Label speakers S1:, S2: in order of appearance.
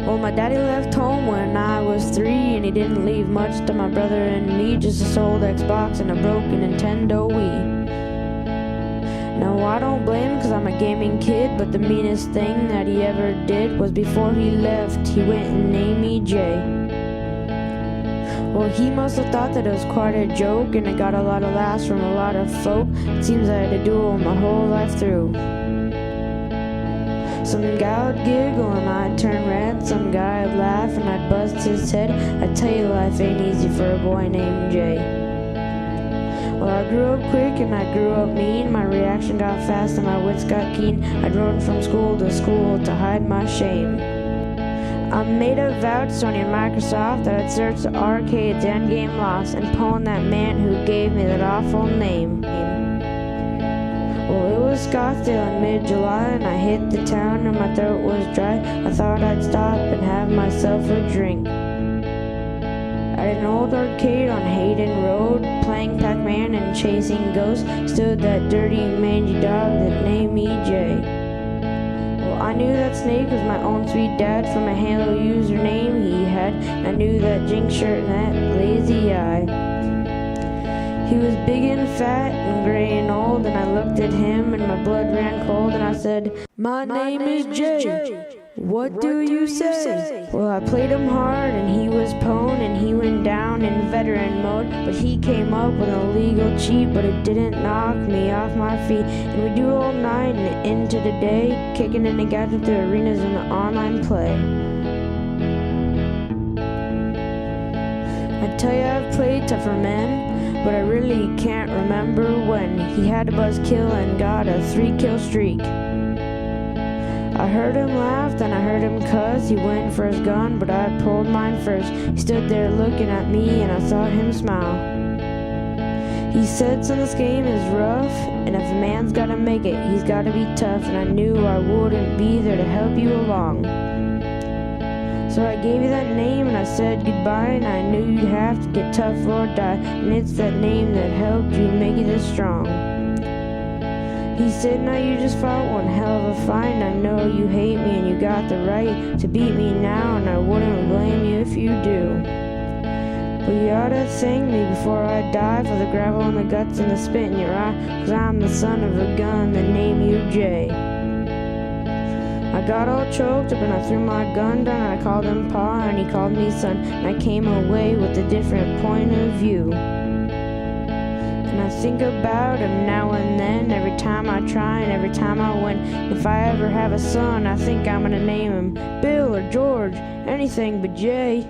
S1: Well, my daddy left home when I was 3, and he didn't leave much to my brother and me, just a sold Xbox and a broken Nintendo Wii. No, I don't blame him, cause I'm a gaming kid, but the meanest thing that he ever did was before he left, he went and named me Jay. Well, he must have thought that it was quite a joke, and it got a lot of laughs from a lot of folk. It seems I had to do it my whole life through. Some guy would giggle and I'd turn red, some guy would laugh and I'd bust his head. I tell you, life ain't easy for a boy named Jay. Well, I grew up quick and I grew up mean. My reaction got fast and my wits got keen. I'd run from school to hide my shame. I made a vow to Sony and Microsoft that I'd search the arcades and game lofts and pawn that man who gave me that awful name. Well, it was Scottsdale in mid-July and I hit the town and my throat was dry. I thought I'd stop and have myself a drink. At an old arcade on Hayden Road, playing Pac-Man and chasing ghosts, stood that dirty, mangy dog that named me Jay. Well, I knew that Snake was my own sweet dad from a Halo username he had, and I knew that Jinx shirt and that lazy eye. He was big and fat and gray and old, and I looked at him and my blood ran cold, and I said, "My name is Jay. What do you say?" Well, I played him hard and he was pwned and he went down in veteran mode, but he came up with an illegal cheat, but it didn't knock me off my feet. And we do all night and into the day, kicking in the gadget through arenas in the online play. I tell you, I've played tougher men, but I really can't remember when he had a buzzkill and got a 3-kill streak. I heard him laugh, then I heard him cuss. He went for his gun, but I pulled mine first. He stood there looking at me, and I saw him smile. He said, "Son, this game is rough, and if a man's gotta make it, he's gotta be tough." And I knew I wouldn't be there to help you along. So I gave you that name and I said goodbye, and I knew you'd have to get tough or die. And it's that name that helped you make you this strong. He said, "Now you just fought one hell of a fight, and I know you hate me and you got the right to beat me now, and I wouldn't blame you if you do. But you ought to thank me before I die for the gravel and the guts and the spit in your eye, 'cause I'm the son of a gun that named you Jay." I got all choked up and I threw my gun down, and I called him Pa and he called me son, and I came away with a different point of view. And I think about him now and then, every time I try and every time I win. If I ever have a son, I think I'm gonna name him Bill or George, anything but Jay.